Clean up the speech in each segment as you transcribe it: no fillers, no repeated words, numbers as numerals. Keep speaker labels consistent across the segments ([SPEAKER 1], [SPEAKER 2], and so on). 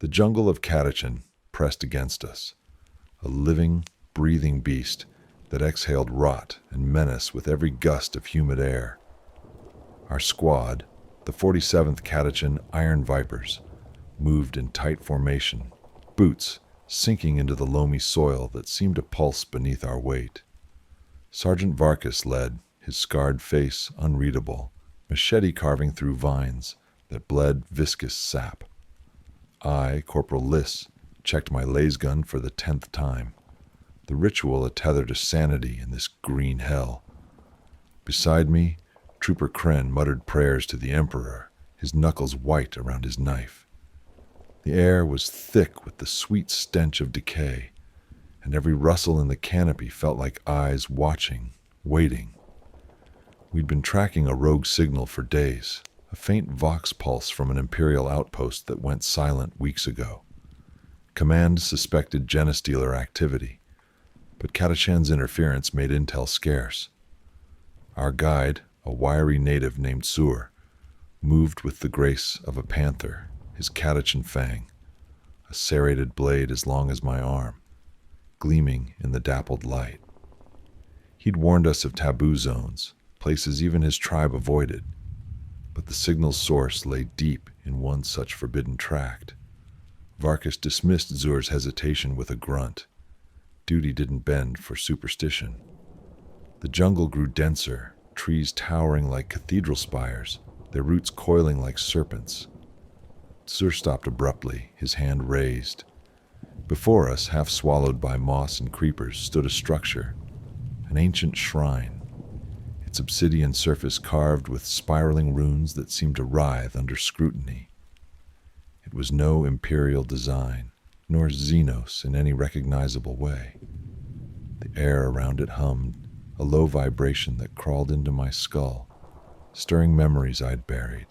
[SPEAKER 1] The jungle of Catachan pressed against us, a living, breathing beast that exhaled rot and menace with every gust of humid air. Our squad, the 47th Catachan Iron Vipers, moved in tight formation, boots sinking into the loamy soil that seemed to pulse beneath our weight. Sergeant Varkas led, his scarred face unreadable, machete carving through vines that bled viscous sap. I, Corporal Liss, checked my lasgun for the 10th time, the ritual a tether to sanity in this green hell. Beside me, Trooper Kren muttered prayers to the Emperor, his knuckles white around his knife. The air was thick with the sweet stench of decay, and every rustle in the canopy felt like eyes watching, waiting. We'd been tracking a rogue signal for days, a faint vox pulse from an Imperial outpost that went silent weeks ago. Command suspected Genestealer activity, but Catachan's interference made intel scarce. Our guide, a wiry native named Zur, moved with the grace of a panther, his Catachan fang, a serrated blade as long as my arm, gleaming in the dappled light. He'd warned us of taboo zones, places even his tribe avoided, but the signal's source lay deep in one such forbidden tract. Varkas dismissed Zur's hesitation with a grunt. Duty didn't bend for superstition. The jungle grew denser, trees towering like cathedral spires, their roots coiling like serpents. Zur stopped abruptly, his hand raised. Before us, half swallowed by moss and creepers, stood a structure, an ancient shrine, its obsidian surface carved with spiraling runes that seemed to writhe under scrutiny. It was no imperial design, nor Xenos in any recognizable way. The air around it hummed, a low vibration that crawled into my skull, stirring memories I'd buried.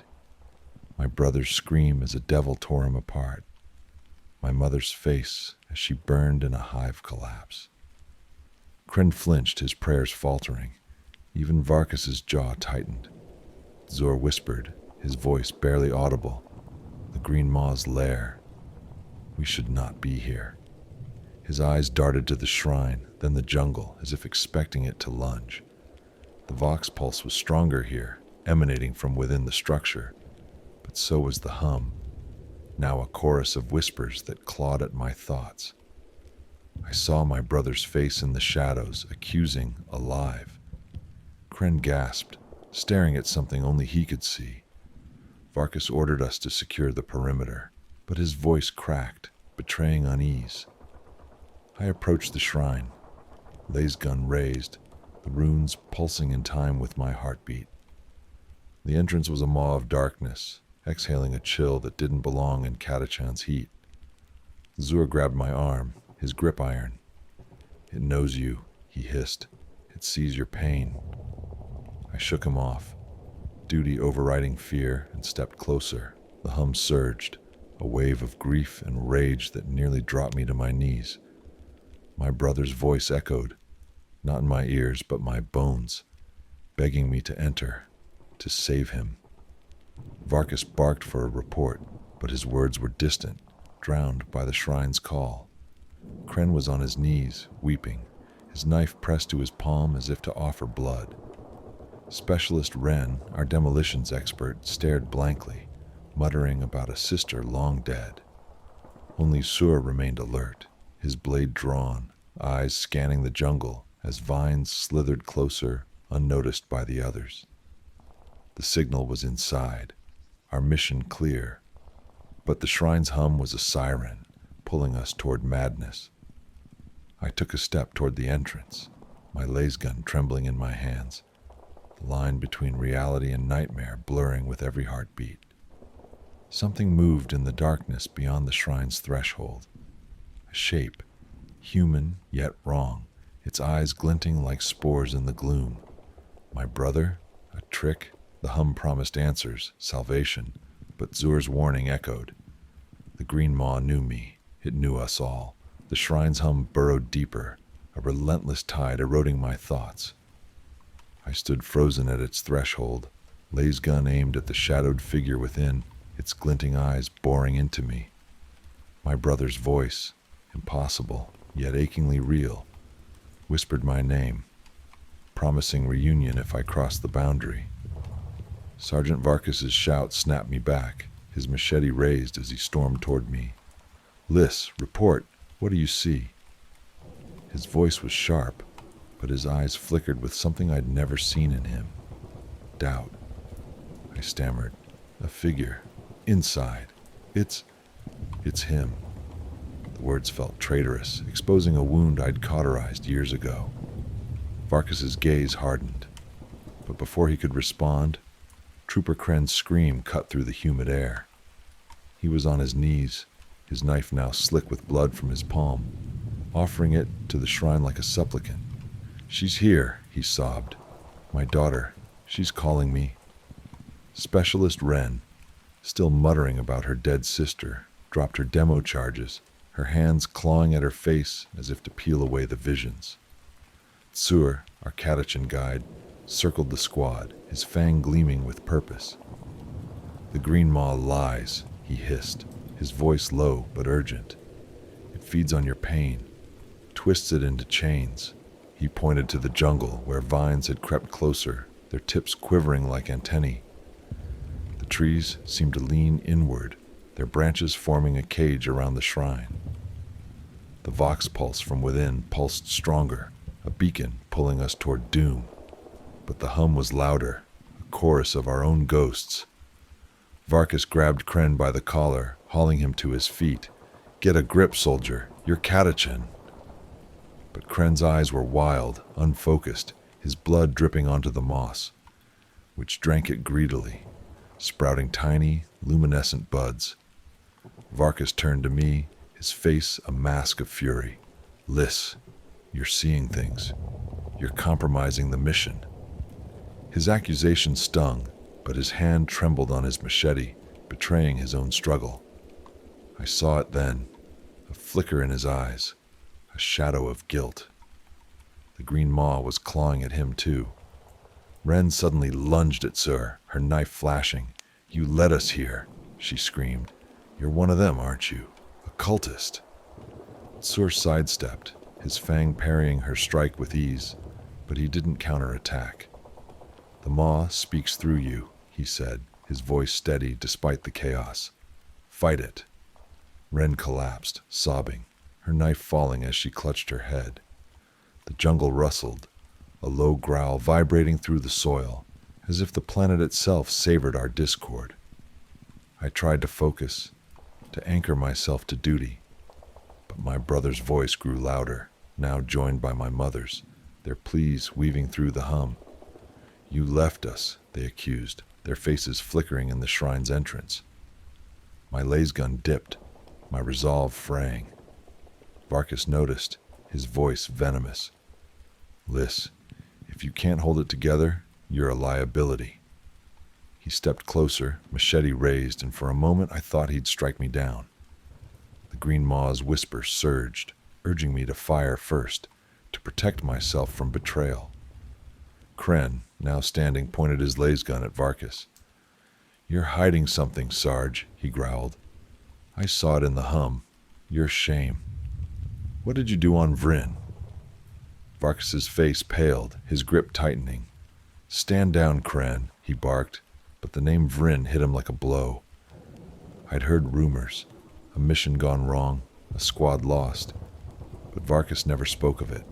[SPEAKER 1] My brother's scream as a devil tore him apart. My mother's face as she burned in a hive collapse. Kren flinched, his prayers faltering. Even Varkas's jaw tightened. Zur whispered, his voice barely audible. The Green Maw's lair. We should not be here. His eyes darted to the shrine, then the jungle, as if expecting it to lunge. The vox pulse was stronger here, emanating from within the structure, but so was the hum, now a chorus of whispers that clawed at my thoughts. I saw my brother's face in the shadows, accusing, alive. Kren gasped, staring at something only he could see. Varkas ordered us to secure the perimeter, but his voice cracked, betraying unease. I approached the shrine, lasgun raised, the runes pulsing in time with my heartbeat. The entrance was a maw of darkness, exhaling a chill that didn't belong in Catachan's heat. Zur grabbed my arm, his grip iron. "It knows you," he hissed. "It sees your pain." I shook him off, duty overriding fear, and stepped closer. The hum surged, a wave of grief and rage that nearly dropped me to my knees. My brother's voice echoed, not in my ears but my bones, begging me to enter, to save him. Varkas barked for a report, but his words were distant, drowned by the shrine's call. Kren was on his knees, weeping, his knife pressed to his palm as if to offer blood. Specialist Wren, our demolitions expert, stared blankly, muttering about a sister long dead. Only Zur remained alert, his blade drawn, eyes scanning the jungle as vines slithered closer, unnoticed by the others. The signal was inside, our mission clear, but the shrine's hum was a siren, pulling us toward madness. I took a step toward the entrance, my lasgun trembling in my hands, the line between reality and nightmare blurring with every heartbeat. Something moved in the darkness beyond the shrine's threshold. A shape, human yet wrong, its eyes glinting like spores in the gloom. My brother? A trick? The hum promised answers, salvation, but Zur's warning echoed. The Green Maw knew me. It knew us all. The shrine's hum burrowed deeper, a relentless tide eroding my thoughts. I stood frozen at its threshold, lasgun aimed at the shadowed figure within, its glinting eyes boring into me. My brother's voice, impossible, yet achingly real, whispered my name, promising reunion if I crossed the boundary. Sergeant Varkas's shout snapped me back, his machete raised as he stormed toward me. "Liss, report, what do you see?" His voice was sharp, but his eyes flickered with something I'd never seen in him. Doubt. I stammered. "A figure. Inside. It's him." The words felt traitorous, exposing a wound I'd cauterized years ago. Varkas's gaze hardened, but before he could respond, Trooper Kren's scream cut through the humid air. He was on his knees, his knife now slick with blood from his palm, offering it to the shrine like a supplicant. "She's here," he sobbed. "My daughter. She's calling me." Specialist Wren, still muttering about her dead sister, dropped her demo charges, her hands clawing at her face as if to peel away the visions. Tsur, our Catachan guide, circled the squad, his fang gleaming with purpose. "The Green Maw lies," he hissed, his voice low but urgent. "It feeds on your pain, twists it into chains." He pointed to the jungle where vines had crept closer, their tips quivering like antennae. The trees seemed to lean inward, their branches forming a cage around the shrine. The vox pulse from within pulsed stronger, a beacon pulling us toward doom. But the hum was louder, a chorus of our own ghosts. Varkas grabbed Kren by the collar, hauling him to his feet. "Get a grip, soldier. You're Catachan." But Kren's eyes were wild, unfocused, his blood dripping onto the moss, which drank it greedily, sprouting tiny, luminescent buds. Varkas turned to me, his face a mask of fury. "Liss, you're seeing things. You're compromising the mission." His accusation stung, but his hand trembled on his machete, betraying his own struggle. I saw it then, a flicker in his eyes, a shadow of guilt. The Green Maw was clawing at him too. Wren suddenly lunged at Tsur, her knife flashing. "You led us here," she screamed. "You're one of them, aren't you? A cultist." Tsur sidestepped, his fang parrying her strike with ease, but he didn't counterattack. "The Maw speaks through you," he said, his voice steady despite the chaos. "Fight it." Wren collapsed, sobbing, her knife falling as she clutched her head. The jungle rustled, a low growl vibrating through the soil, as if the planet itself savored our discord. I tried to focus, to anchor myself to duty, but my brother's voice grew louder, now joined by my mother's, their pleas weaving through the hum. "You left us," they accused, their faces flickering in the shrine's entrance. My lasgun dipped, my resolve fraying. Varkas noticed, his voice venomous. "Liss, if you can't hold it together, you're a liability." He stepped closer, machete raised, and for a moment I thought he'd strike me down. The Green Maw's whisper surged, urging me to fire first, to protect myself from betrayal. Kren, now standing, pointed his lasgun at Varkas. "You're hiding something, Sarge," he growled. "I saw it in the hum. Your shame. What did you do on Vryn?" Varkas's face paled, his grip tightening. "Stand down, Kren," he barked, but the name Vryn hit him like a blow. I'd heard rumors, a mission gone wrong, a squad lost, but Varkas never spoke of it.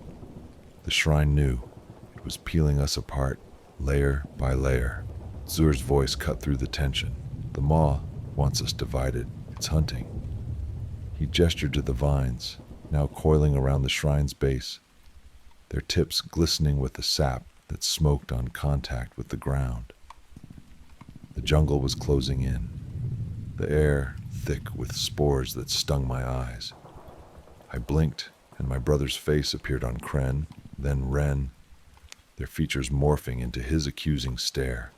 [SPEAKER 1] The shrine knew. It was peeling us apart, layer by layer. Zur's voice cut through the tension. "The Maw wants us divided. It's hunting." He gestured to the vines, now coiling around the shrine's base, their tips glistening with the sap that smoked on contact with the ground. The jungle was closing in, the air thick with spores that stung my eyes. I blinked, and my brother's face appeared on Kren, then Wren, their features morphing into his accusing stare.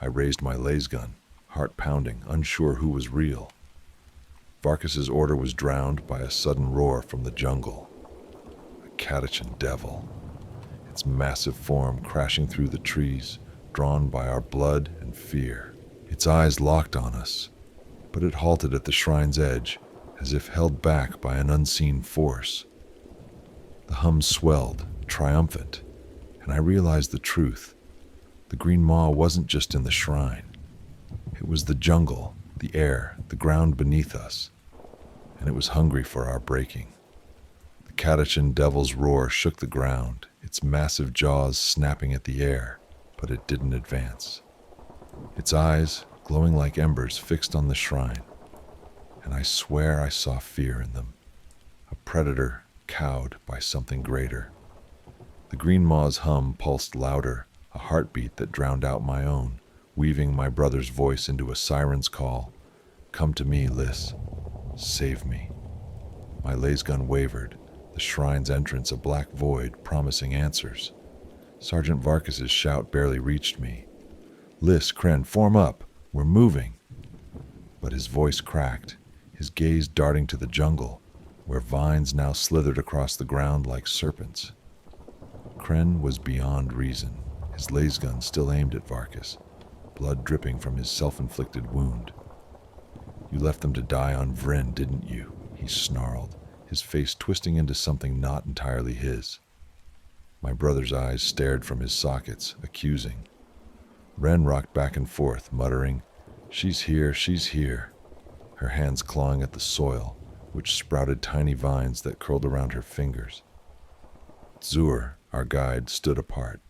[SPEAKER 1] I raised my lasgun, heart pounding, unsure who was real. Varkas's order was drowned by a sudden roar from the jungle. A Catachan devil, its massive form crashing through the trees, drawn by our blood and fear. Its eyes locked on us, but it halted at the shrine's edge, as if held back by an unseen force. The hum swelled, triumphant, and I realized the truth. The green maw wasn't just in the shrine. It was the jungle, the air, the ground beneath us, and it was hungry for our breaking. The Catachan devil's roar shook the ground, its massive jaws snapping at the air, but it didn't advance. Its eyes, glowing like embers, fixed on the shrine, and I swear I saw fear in them. A predator cowed by something greater. The green maw's hum pulsed louder, a heartbeat that drowned out my own, weaving my brother's voice into a siren's call. Come to me, Lys. Save me. My lasgun wavered, the shrine's entrance a black void promising answers. Sergeant Varkas's shout barely reached me. Lys, Kren, form up. We're moving. But his voice cracked, his gaze darting to the jungle, where vines now slithered across the ground like serpents. Kren was beyond reason, his lasgun still aimed at Varkas, blood dripping from his self-inflicted wound. You left them to die on Vryn, didn't you? He snarled, his face twisting into something not entirely his. My brother's eyes stared from his sockets, accusing. Wren rocked back and forth, muttering, she's here, her hands clawing at the soil, which sprouted tiny vines that curled around her fingers. Zur, our guide, stood apart,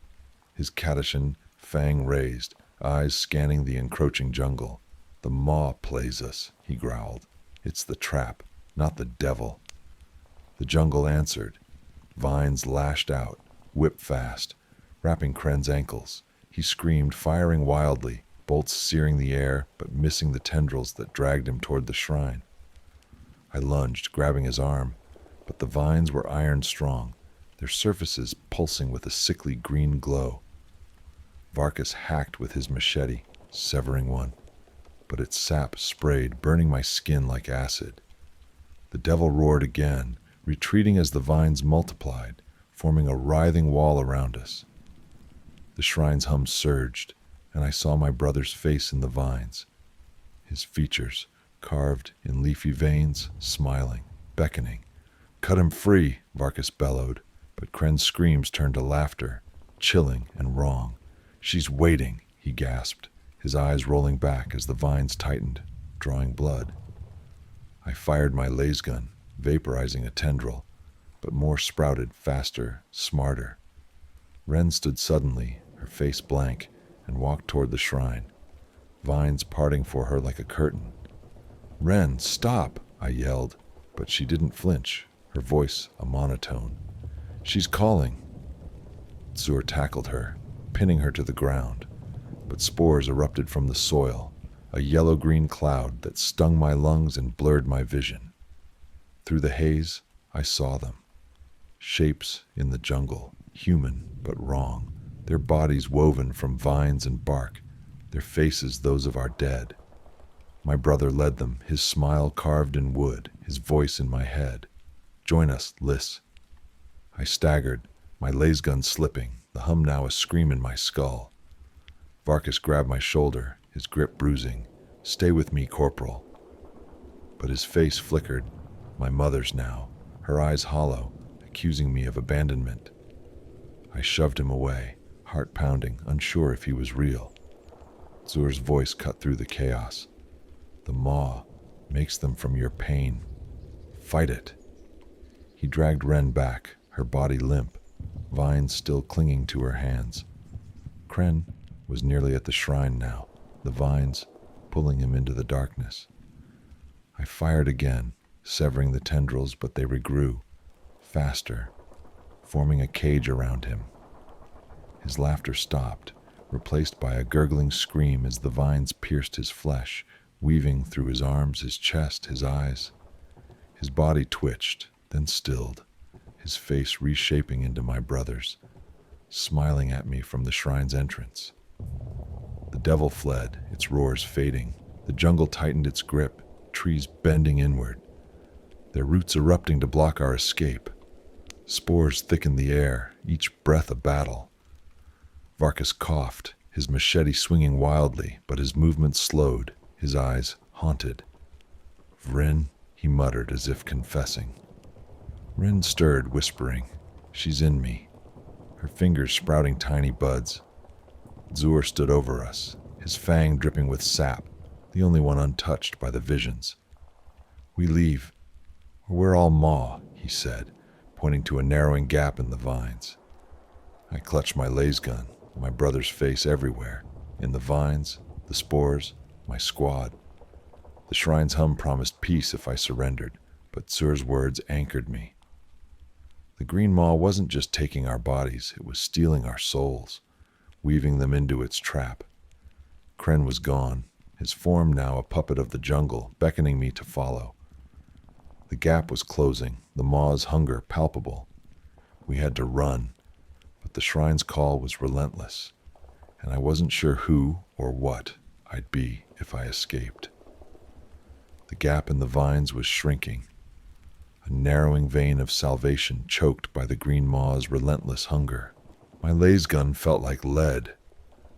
[SPEAKER 1] his Catachan fang raised, eyes scanning the encroaching jungle. The maw plays us, he growled. It's the trap, not the devil. The jungle answered. Vines lashed out, whip fast, wrapping Kren's ankles. He screamed, firing wildly, bolts searing the air, but missing the tendrils that dragged him toward the shrine. I lunged, grabbing his arm, but the vines were iron strong, their surfaces pulsing with a sickly green glow. Varkas hacked with his machete, severing one, but its sap sprayed, burning my skin like acid. The devil roared again, retreating as the vines multiplied, forming a writhing wall around us. The shrine's hum surged, and I saw my brother's face in the vines, his features carved in leafy veins, smiling, beckoning. Cut him free, Varkas bellowed, but Kren's screams turned to laughter, chilling and wrong. She's waiting, he gasped, his eyes rolling back as the vines tightened, drawing blood. I fired my lasgun, vaporizing a tendril, but more sprouted, faster, smarter. Wren stood suddenly, her face blank, and walked toward the shrine, vines parting for her like a curtain. Wren, stop, I yelled, but she didn't flinch, her voice a monotone. She's calling. Zur tackled her, pinning her to the ground, but spores erupted from the soil, a yellow-green cloud that stung my lungs and blurred my vision. Through the haze, I saw them. Shapes in the jungle, human but wrong, their bodies woven from vines and bark, their faces those of our dead. My brother led them, his smile carved in wood, his voice in my head. Join us, Lys. I staggered, my lasgun slipping, the hum now a scream in my skull. Varkas grabbed my shoulder, his grip bruising. Stay with me, Corporal. But his face flickered, my mother's now, her eyes hollow, accusing me of abandonment. I shoved him away, heart pounding, unsure if he was real. Zur's voice cut through the chaos. The maw makes them from your pain. Fight it. He dragged Wren back, her body limp, vines still clinging to her hands. Kren was nearly at the shrine now, the vines pulling him into the darkness. I fired again, severing the tendrils, but they regrew, faster, forming a cage around him. His laughter stopped, replaced by a gurgling scream as the vines pierced his flesh, weaving through his arms, his chest, his eyes. His body twitched, then stilled, his face reshaping into my brother's, smiling at me from the shrine's entrance. The devil fled, its roars fading. The jungle tightened its grip, trees bending inward, their roots erupting to block our escape. Spores thickened the air, each breath a battle. Varkas coughed, his machete swinging wildly, but his movements slowed, his eyes haunted. Vryn, he muttered as if confessing. Ren stirred, whispering, "She's in me," her fingers sprouting tiny buds. Zur stood over us, his fang dripping with sap, the only one untouched by the visions. "We leave, or we're all maw," he said, pointing to a narrowing gap in the vines. I clutched my laser gun, my brother's face everywhere, in the vines, the spores, my squad. The shrine's hum promised peace if I surrendered, but Zur's words anchored me. The green maw wasn't just taking our bodies, it was stealing our souls, weaving them into its trap. Kren was gone, his form now a puppet of the jungle, beckoning me to follow. The gap was closing, the maw's hunger palpable. We had to run, but the shrine's call was relentless, and I wasn't sure who or what I'd be if I escaped. The gap in the vines was shrinking, a narrowing vein of salvation choked by the green maw's relentless hunger. My laser gun felt like lead,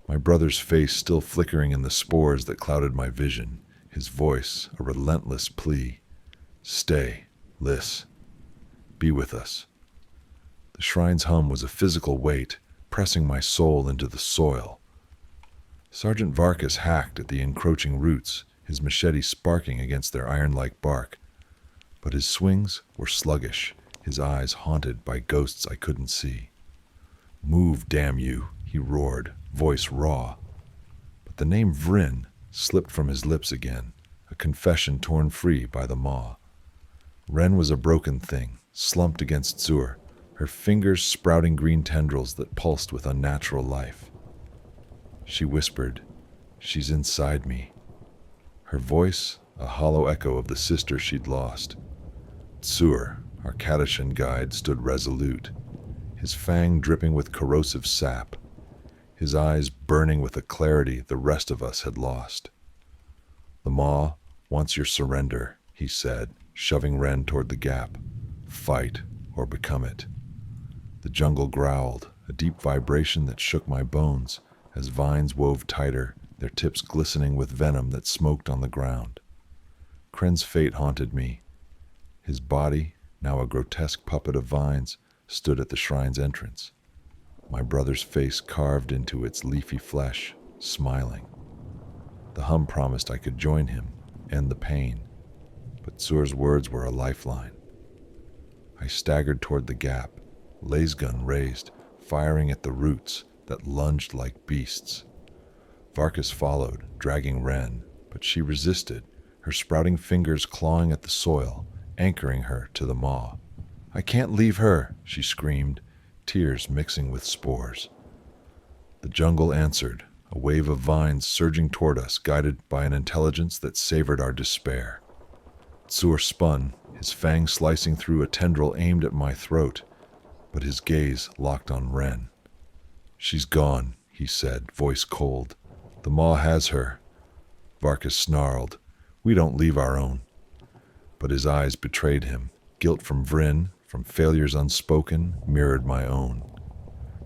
[SPEAKER 1] my brother's face still flickering in the spores that clouded my vision, his voice a relentless plea. "Stay, Liss. Be with us." The shrine's hum was a physical weight, pressing my soul into the soil. Sergeant Varkas hacked at the encroaching roots, his machete sparking against their iron-like bark. But his swings were sluggish, his eyes haunted by ghosts I couldn't see. "Move, damn you," he roared, voice raw. But the name Vryn slipped from his lips again, a confession torn free by the maw. Ren was a broken thing, slumped against Zur, her fingers sprouting green tendrils that pulsed with unnatural life. She whispered, "She's inside me." Her voice, a hollow echo of the sister she'd lost. Zur, our Catachan guide, stood resolute, his fang dripping with corrosive sap, his eyes burning with a clarity the rest of us had lost. "The maw wants your surrender," he said, shoving Ren toward the gap. "Fight or become it." The jungle growled, a deep vibration that shook my bones as vines wove tighter, their tips glistening with venom that smoked on the ground. Kren's fate haunted me. His body, now a grotesque puppet of vines, stood at the shrine's entrance, my brother's face carved into its leafy flesh, smiling. The hum promised I could join him, end the pain, but Zur's words were a lifeline. I staggered toward the gap, laser gun raised, firing at the roots that lunged like beasts. Varkas followed, dragging Ren, but she resisted, her sprouting fingers clawing at the soil, anchoring her to the maw. "I can't leave her," she screamed, tears mixing with spores. The jungle answered, a wave of vines surging toward us, guided by an intelligence that savored our despair. Zur spun, his fangs slicing through a tendril aimed at my throat, but his gaze locked on Ren. "She's gone," he said, voice cold. "The maw has her." Varkas snarled, "We don't leave our own." But his eyes betrayed him. Guilt from Vryn, from failures unspoken, mirrored my own.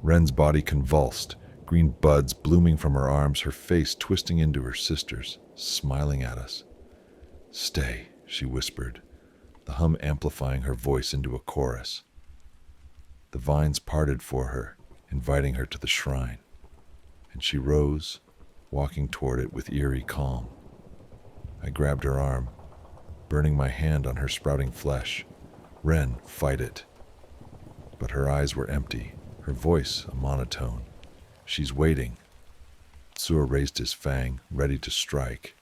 [SPEAKER 1] Ren's body convulsed, green buds blooming from her arms, her face twisting into her sister's, smiling at us. "Stay," she whispered, the hum amplifying her voice into a chorus. The vines parted for her, inviting her to the shrine, and she rose, walking toward it with eerie calm. I grabbed her arm, burning my hand on her sprouting flesh. "Ren, fight it." But her eyes were empty, her voice a monotone. "She's waiting." Zur raised his fang, ready to strike,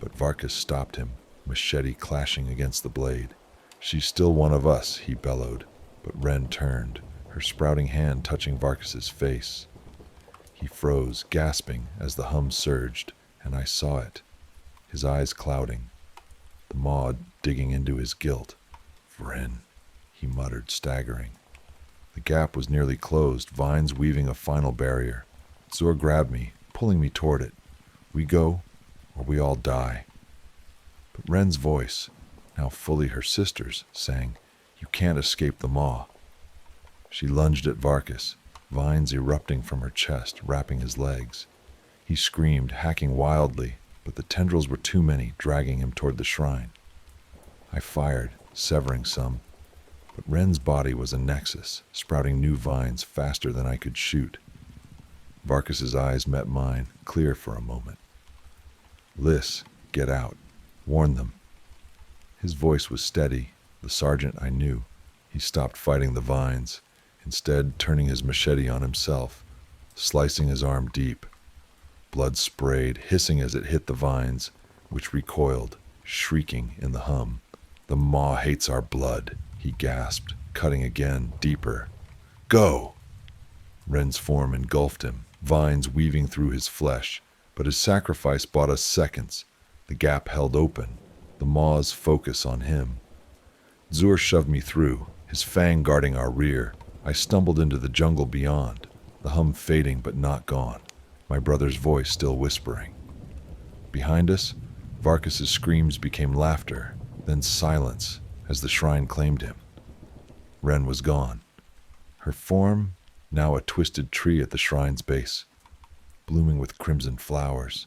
[SPEAKER 1] but Varkas stopped him, machete clashing against the blade. "She's still one of us," he bellowed, but Ren turned, her sprouting hand touching Varkas's face. He froze, gasping as the hum surged, and I saw it, his eyes clouding, the maw digging into his guilt. "Vryn," he muttered, staggering. The gap was nearly closed, vines weaving a final barrier. Zur grabbed me, pulling me toward it. "We go, or we all die." But Ren's voice, now fully her sister's, sang, "You can't escape the maw." She lunged at Varkas, vines erupting from her chest, wrapping his legs. He screamed, hacking wildly, but the tendrils were too many, dragging him toward the shrine. I fired, severing some, but Ren's body was a nexus, sprouting new vines faster than I could shoot. Varkus's eyes met mine, clear for a moment. "Liss, get out. Warn them." His voice was steady, the sergeant I knew. He stopped fighting the vines, instead turning his machete on himself, slicing his arm deep. Blood sprayed, hissing as it hit the vines, which recoiled, shrieking in the hum. "The maw hates our blood," he gasped, cutting again, deeper. "Go!" Ren's form engulfed him, vines weaving through his flesh, but his sacrifice bought us seconds. The gap held open, the maw's focus on him. Zur shoved me through, his fang guarding our rear. I stumbled into the jungle beyond, the hum fading but not gone, my brother's voice still whispering. Behind us, Varkus's screams became laughter, then silence as the shrine claimed him. Ren was gone. Her form, now a twisted tree at the shrine's base, blooming with crimson flowers.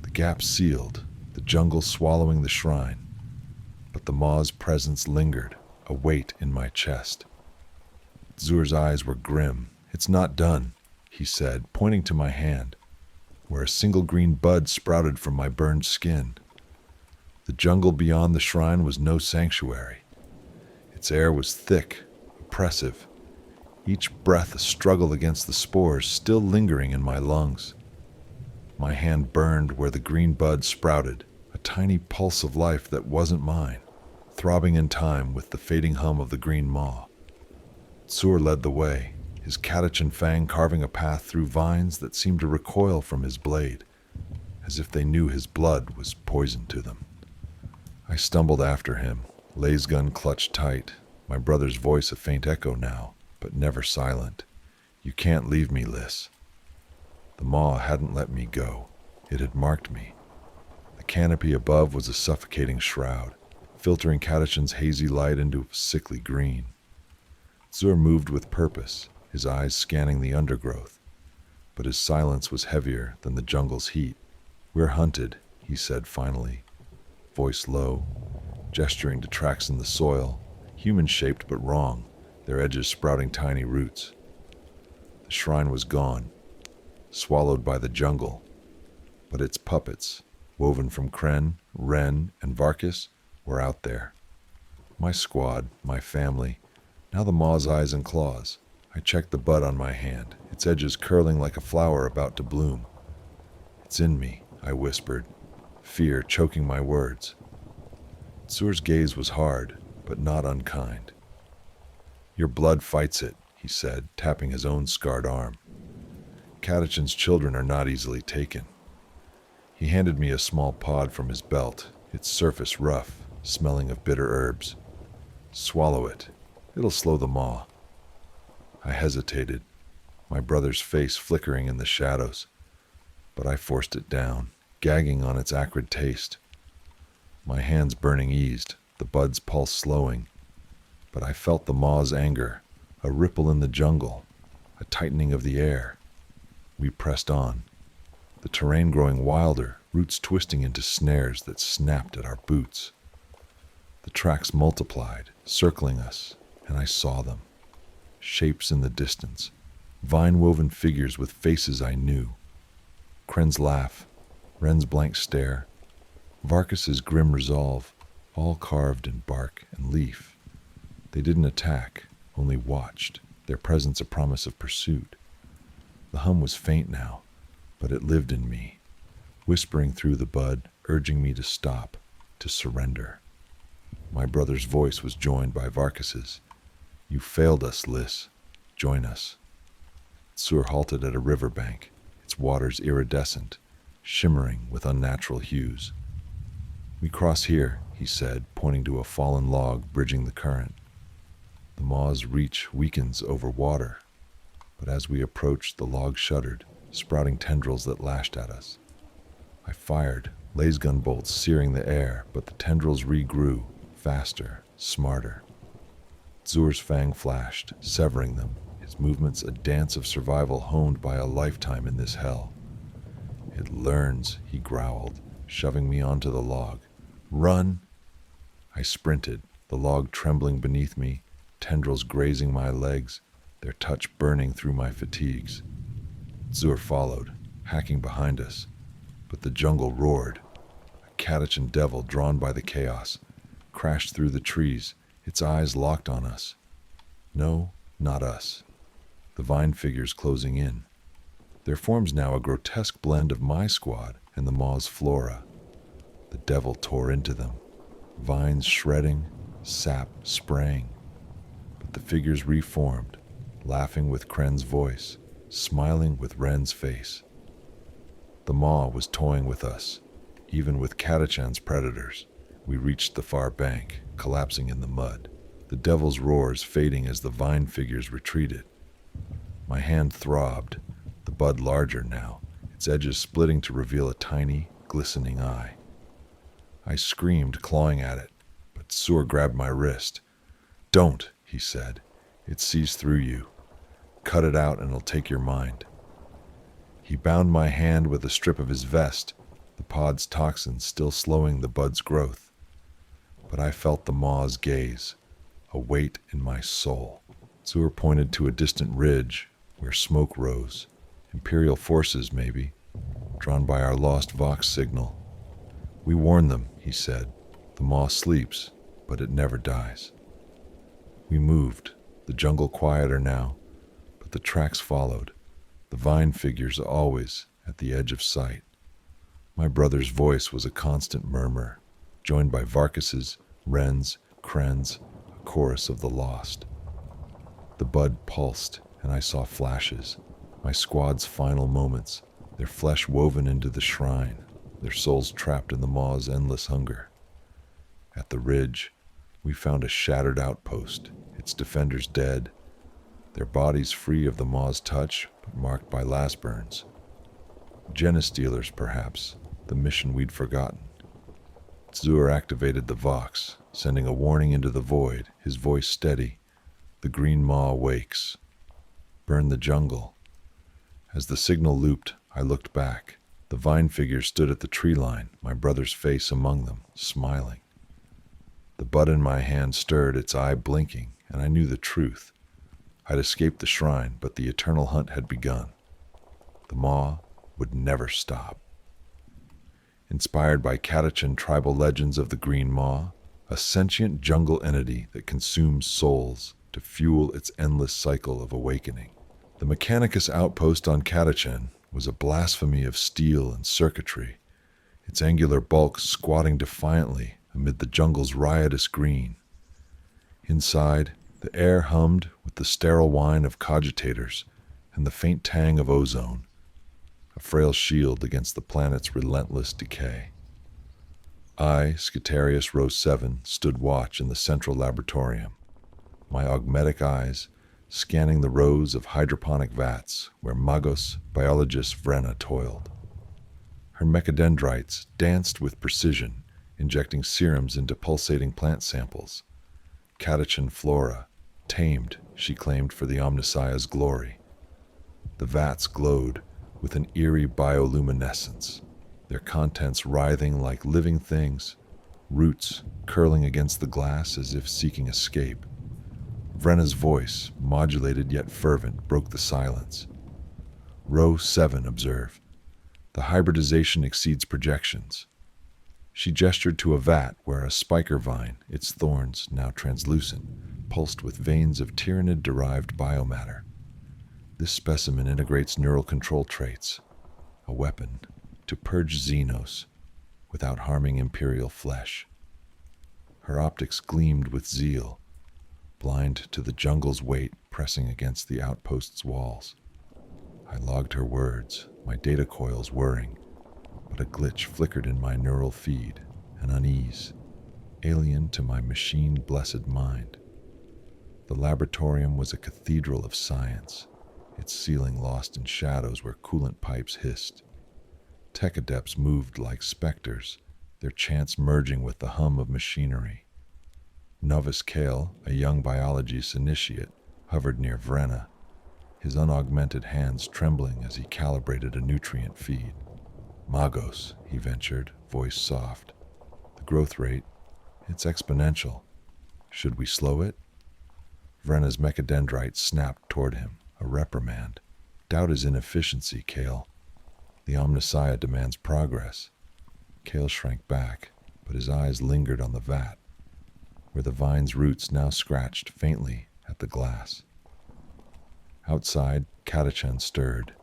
[SPEAKER 1] The gap sealed, the jungle swallowing the shrine, but the maw's presence lingered, a weight in my chest. Zur's eyes were grim. "It's not done," he said, pointing to my hand, where a single green bud sprouted from my burned skin. The jungle beyond the shrine was no sanctuary. Its air was thick, oppressive, each breath a struggle against the spores still lingering in my lungs. My hand burned where the green bud sprouted, a tiny pulse of life that wasn't mine, throbbing in time with the fading hum of the green maw. Zur led the way, his Catachan fang carving a path through vines that seemed to recoil from his blade, as if they knew his blood was poison to them. I stumbled after him, Lay's gun clutched tight, my brother's voice a faint echo now, but never silent. "You can't leave me, Liss." The maw hadn't let me go. It had marked me. The canopy above was a suffocating shroud, filtering Catachan's hazy light into a sickly green. Zur moved with purpose, his eyes scanning the undergrowth, but his silence was heavier than the jungle's heat. "We're hunted," he said finally, voice low, gesturing to tracks in the soil, human-shaped but wrong, their edges sprouting tiny roots. The shrine was gone, swallowed by the jungle, but its puppets, woven from Kren, Ren, and Varkus, were out there. My squad, my family, now the maw's eyes and claws. I checked the bud on my hand, its edges curling like a flower about to bloom. "It's in me," I whispered, fear choking my words. Zur's gaze was hard, but not unkind. "Your blood fights it," he said, tapping his own scarred arm. "Catachan's children are not easily taken." He handed me a small pod from his belt, its surface rough, smelling of bitter herbs. "Swallow it. It'll slow the maw." I hesitated, my brother's face flickering in the shadows, but I forced it down, gagging on its acrid taste. My hands burning eased, the bud's pulse slowing, but I felt the maw's anger, a ripple in the jungle, a tightening of the air. We pressed on, the terrain growing wilder, roots twisting into snares that snapped at our boots. The tracks multiplied, circling us, and I saw them. Shapes in the distance, vine-woven figures with faces I knew. Kren's laugh, Ren's blank stare, Varkus's grim resolve, all carved in bark and leaf. They didn't attack, only watched, their presence a promise of pursuit. The hum was faint now, but it lived in me, whispering through the bud, urging me to stop, to surrender. My brother's voice was joined by Varkus's. "You failed us, Liss. Join us." Zur halted at a riverbank, its waters iridescent, shimmering with unnatural hues. "We cross here," he said, pointing to a fallen log bridging the current. The maw's reach weakens over water, but as we approached, the log shuddered, sprouting tendrils that lashed at us. I fired, laser gun bolts searing the air, but the tendrils regrew, faster, smarter. Zur's fang flashed, severing them, his movements a dance of survival honed by a lifetime in this hell. "It learns," he growled, shoving me onto the log. "Run!" I sprinted, the log trembling beneath me, tendrils grazing my legs, their touch burning through my fatigues. Zur followed, hacking behind us, but the jungle roared. A Catachan devil drawn by the chaos crashed through the trees, its eyes locked on us. No, not us. The vine figures closing in. Their forms now a grotesque blend of my squad and the maw's flora. The devil tore into them, vines shredding, sap spraying. But the figures reformed, laughing with Kren's voice, smiling with Ren's face. The maw was toying with us, even with Catachan's predators. We reached the far bank, collapsing in the mud, the devil's roars fading as the vine figures retreated. My hand throbbed, the bud larger now, its edges splitting to reveal a tiny, glistening eye. I screamed, clawing at it, but Zur grabbed my wrist. "Don't," he said. "It sees through you. Cut it out and it'll take your mind." He bound my hand with a strip of his vest, the pod's toxins still slowing the bud's growth. But I felt the maw's gaze, a weight in my soul. Zur pointed to a distant ridge where smoke rose. Imperial forces, maybe, drawn by our lost Vox signal. "We warned them," he said. "The maw sleeps, but it never dies." We moved, the jungle quieter now, but the tracks followed, the vine figures always at the edge of sight. My brother's voice was a constant murmur, joined by Varkus's, Ren's, Kren's, a chorus of the lost. The bud pulsed, and I saw flashes, my squad's final moments, their flesh woven into the shrine, their souls trapped in the maw's endless hunger. At the ridge, we found a shattered outpost, its defenders dead, their bodies free of the maw's touch, but marked by last burns. Genestealers, perhaps, the mission we'd forgotten. Zur activated the Vox, sending a warning into the void, his voice steady. "The green maw wakes. Burn the jungle." As the signal looped, I looked back. The vine figures stood at the tree line, my brother's face among them, smiling. The bud in my hand stirred, its eye blinking, and I knew the truth. I'd escaped the shrine, but the eternal hunt had begun. The maw would never stop. Inspired by Catachan tribal legends of the Green Maw, a sentient jungle entity that consumes souls to fuel its endless cycle of awakening. The Mechanicus outpost on Catachan was a blasphemy of steel and circuitry, its angular bulk squatting defiantly amid the jungle's riotous green. Inside, the air hummed with the sterile whine of cogitators and the faint tang of ozone, a frail shield against the planet's relentless decay. I, Scutarius Row 7, stood watch in the central laboratorium, my augmetic eyes scanning the rows of hydroponic vats where Magos biologist Vrena toiled. Her mechadendrites danced with precision, injecting serums into pulsating plant samples. Catachan flora, tamed, she claimed, for the Omnissiah's glory. The vats glowed with an eerie bioluminescence, their contents writhing like living things, roots curling against the glass as if seeking escape. Vrena's voice, modulated yet fervent, broke the silence. "Row 7, observe. The hybridization exceeds projections." She gestured to a vat where a spiker vine, its thorns now translucent, pulsed with veins of tyrannid-derived biomatter. "This specimen integrates neural control traits, a weapon to purge Xenos without harming Imperial flesh." Her optics gleamed with zeal, blind to the jungle's weight pressing against the outpost's walls. I logged her words, my data coils whirring, but a glitch flickered in my neural feed, an unease, alien to my machine-blessed mind. The laboratorium was a cathedral of science, its ceiling lost in shadows where coolant pipes hissed. Tech adepts moved like specters, their chants merging with the hum of machinery. Novice Kale, a young biologist initiate, hovered near Vrena, his unaugmented hands trembling as he calibrated a nutrient feed. "Magos," he ventured, voice soft. "The growth rate, It's exponential. Should we slow it? Vrenna's mechadendrite snapped toward him, a reprimand. Doubt is inefficiency, Kale. The Omnissiah demands progress. Kale shrank back, but his eyes lingered on the vat, where the vine's roots now scratched faintly at the glass. Outside, Catachan stirred.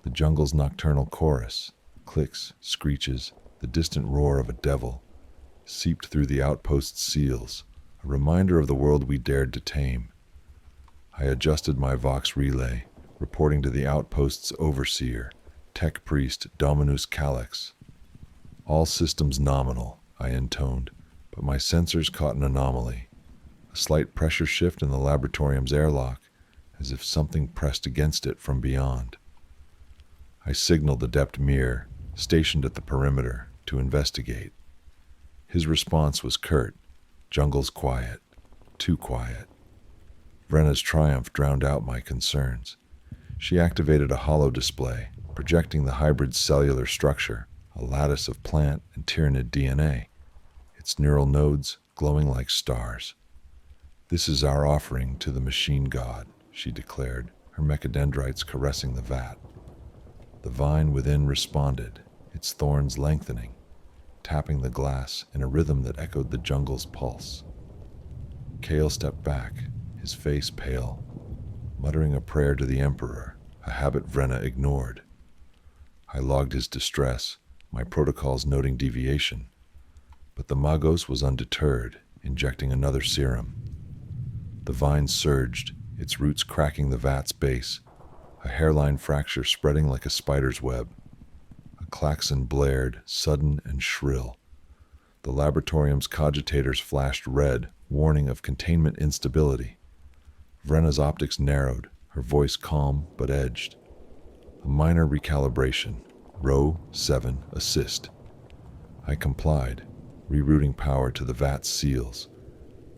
[SPEAKER 1] The jungle's nocturnal chorus, clicks, screeches, the distant roar of a devil, seeped through the outpost's seals, a reminder of the world we dared to tame. I adjusted my Vox relay, reporting to the outpost's overseer, tech priest Dominus Calyx. All systems nominal, I intoned, but my sensors caught an anomaly. A slight pressure shift in the laboratorium's airlock, as if something pressed against it from beyond. I signaled Adept Mir, stationed at the perimeter, to investigate. His response was curt. Jungle's quiet. Too quiet. Vrenna's triumph drowned out my concerns. She activated a holo display, projecting the hybrid's cellular structure, a lattice of plant and tyrannid DNA, its neural nodes glowing like stars. "This is our offering to the machine god," she declared, her mechadendrites caressing the vat. The vine within responded, its thorns lengthening, tapping the glass in a rhythm that echoed the jungle's pulse. Kale stepped back, his face pale, muttering a prayer to the Emperor, a habit Vrenna ignored. I logged his distress, my protocols noting deviation, but the Magos was undeterred, injecting another serum. The vine surged, its roots cracking the vat's base, a hairline fracture spreading like a spider's web. A klaxon blared, sudden and shrill. The laboratorium's cogitators flashed red, warning of containment instability. Vrenna's optics narrowed, her voice calm but edged. A minor recalibration. Row 7, assist. I complied, rerouting power to the vat's seals,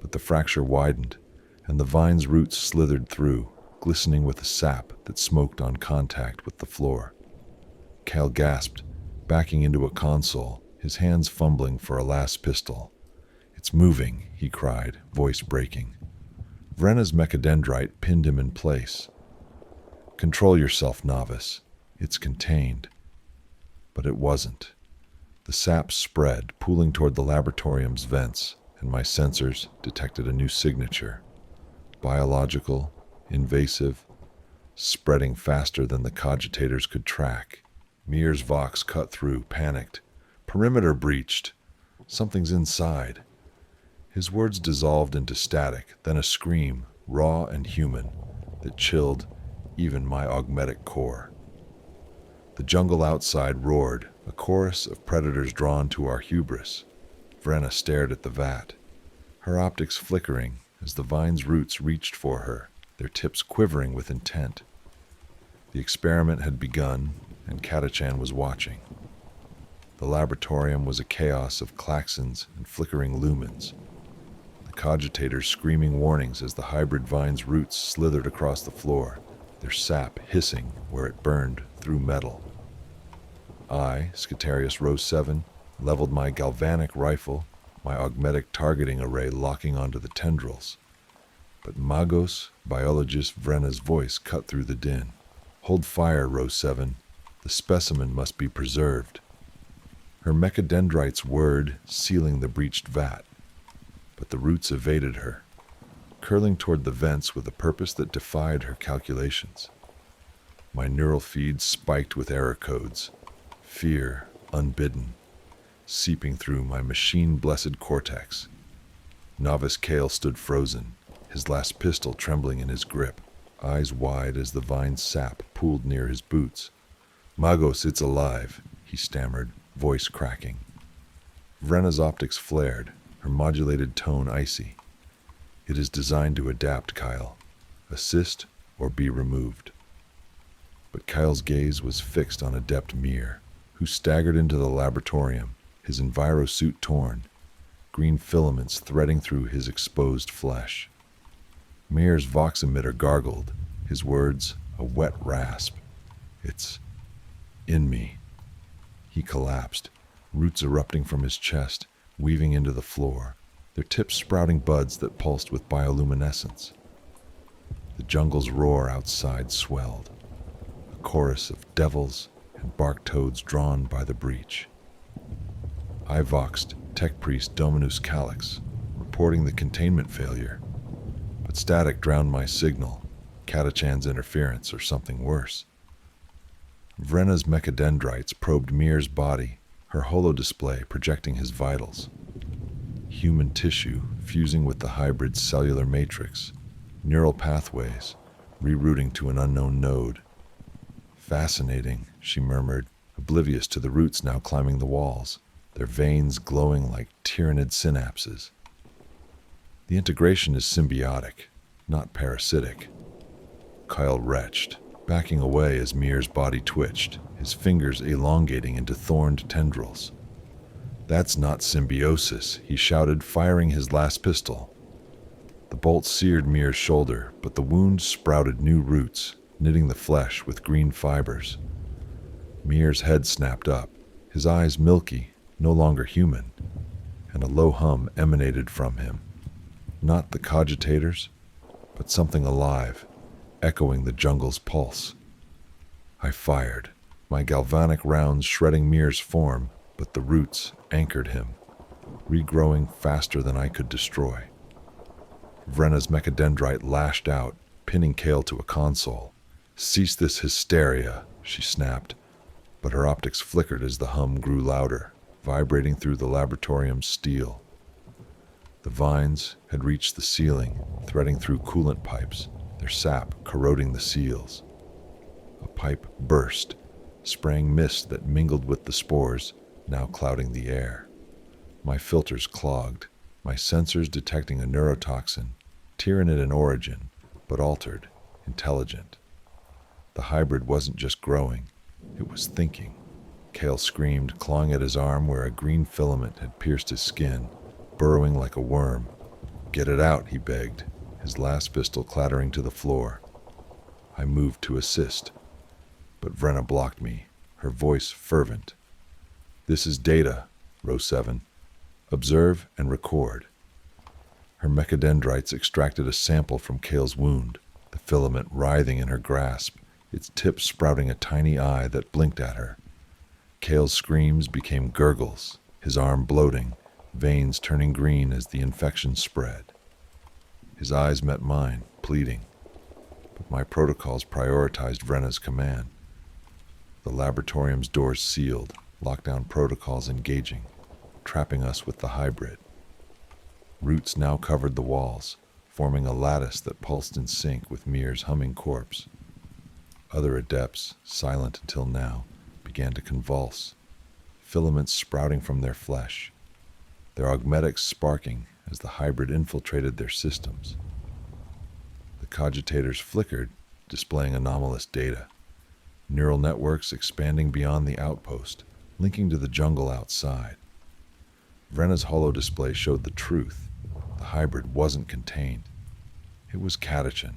[SPEAKER 1] but the fracture widened, and the vine's roots slithered through, glistening with a sap that smoked on contact with the floor. Cal gasped, backing into a console, his hands fumbling for a last pistol. "It's moving," he cried, voice breaking. Vrenna's mechadendrite pinned him in place. "Control yourself, novice. It's contained." But it wasn't. The sap spread, pooling toward the laboratorium's vents, and my sensors detected a new signature. Biological, invasive, spreading faster than the cogitators could track. Mir's Vox cut through, panicked. "Perimeter breached. Something's inside." His words dissolved into static, then a scream, raw and human, that chilled even my augmetic core. The jungle outside roared, a chorus of predators drawn to our hubris. Vrenna stared at the vat, her optics flickering as the vine's roots reached for her, their tips quivering with intent. The experiment had begun, and Catachan was watching. The laboratorium was a chaos of klaxons and flickering lumens, the cogitators screaming warnings as the hybrid vine's roots slithered across the floor, their sap hissing where it burned through metal. I, Scutarius Row 7, leveled my galvanic rifle, my augmetic targeting array locking onto the tendrils. But Magos, biologist Vrenna's voice cut through the din. "Hold fire, Row 7. The specimen must be preserved." Her mechadendrites whirred, sealing the breached vat. But the roots evaded her, curling toward the vents with a purpose that defied her calculations. My neural feed spiked with error codes, fear unbidden, seeping through my machine-blessed cortex. Novice Kale stood frozen, his last pistol trembling in his grip, eyes wide as the vine's sap pooled near his boots. "Magos, it's alive," he stammered, voice cracking. Vrenna's optics flared, her modulated tone icy. "It is designed to adapt, Kyle. Assist or be removed." But Kyle's gaze was fixed on Adept Mir, who staggered into the laboratorium, his envirosuit torn, green filaments threading through his exposed flesh. Mir's Vox emitter gargled, his words a wet rasp. "It's in me." He collapsed, roots erupting from his chest, weaving into the floor, their tips sprouting buds that pulsed with bioluminescence. The jungle's roar outside swelled, a chorus of devils and bark toads drawn by the breach. I voxed Tech Priest Dominus Calix, reporting the containment failure, but static drowned my signal, Catachan's interference or something worse. Vrenna's mechadendrites probed Mir's body, her holodisplay projecting his vitals. Human tissue fusing with the hybrid's cellular matrix, neural pathways rerouting to an unknown node. Fascinating, she murmured, oblivious to the roots now climbing the walls, their veins glowing like tyrannid synapses. The integration is symbiotic, not parasitic. Kyle retched, backing away as Mir's body twitched, his fingers elongating into thorned tendrils. "That's not symbiosis," he shouted, firing his last pistol. The bolt seared Mir's shoulder, but the wound sprouted new roots, knitting the flesh with green fibers. Mir's head snapped up, his eyes milky, no longer human, and a low hum emanated from him. Not the cogitators, but something alive, echoing the jungle's pulse. I fired, my galvanic rounds shredding Mir's form, but the roots anchored him, regrowing faster than I could destroy. Vrenna's mechadendrite lashed out, pinning Kale to a console. "Cease this hysteria," she snapped, but her optics flickered as the hum grew louder, vibrating through the laboratorium's steel. The vines had reached the ceiling, threading through coolant pipes, their sap corroding the seals. A pipe burst, spraying mist that mingled with the spores, now clouding the air. My filters clogged, my sensors detecting a neurotoxin, tyrannid in origin, but altered, intelligent. The hybrid wasn't just growing, it was thinking. Kale screamed, clawing at his arm where a green filament had pierced his skin, burrowing like a worm. "Get it out," he begged, his last pistol clattering to the floor. I moved to assist, but Vrenna blocked me, her voice fervent. "This is data, Row 7. Observe and record." Her mechadendrites extracted a sample from Kale's wound, the filament writhing in her grasp, its tip sprouting a tiny eye that blinked at her. Kale's screams became gurgles, his arm bloating, veins turning green as the infection spread. His eyes met mine, pleading, but my protocols prioritized Vrenna's command. The laboratorium's doors sealed, lockdown protocols engaging, trapping us with the hybrid. Roots now covered the walls, forming a lattice that pulsed in sync with Mir's humming corpse. Other adepts, silent until now, began to convulse, filaments sprouting from their flesh, their augmetics sparking as the hybrid infiltrated their systems. The cogitators flickered, displaying anomalous data, neural networks expanding beyond the outpost, linking to the jungle outside. Vrenna's holodisplay showed the truth. The hybrid wasn't contained. It was Catachan,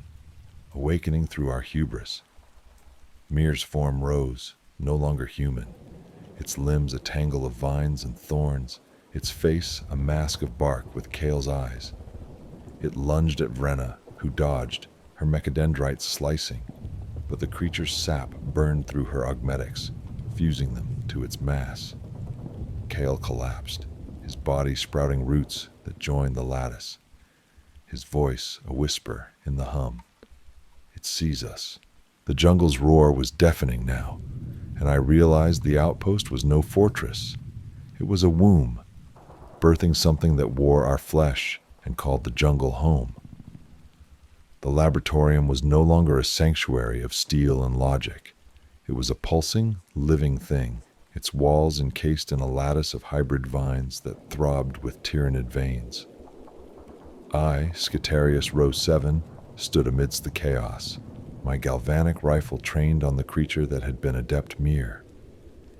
[SPEAKER 1] awakening through our hubris. Mir's form rose, no longer human, its limbs a tangle of vines and thorns, its face a mask of bark with Kale's eyes. It lunged at Vrenna, who dodged, her mechadendrites slicing, but the creature's sap burned through her augmetics, fusing them to its mass. Kale collapsed, his body sprouting roots that joined the lattice, his voice a whisper in the hum. "It sees us." The jungle's roar was deafening now, and I realized the outpost was no fortress. It was a womb, birthing something that wore our flesh and called the jungle home. The laboratorium was no longer a sanctuary of steel and logic. It was a pulsing, living thing, its walls encased in a lattice of hybrid vines that throbbed with tyrannid veins. I, Scatarius Row 7, stood amidst the chaos, my galvanic rifle trained on the creature that had been Adept Mir,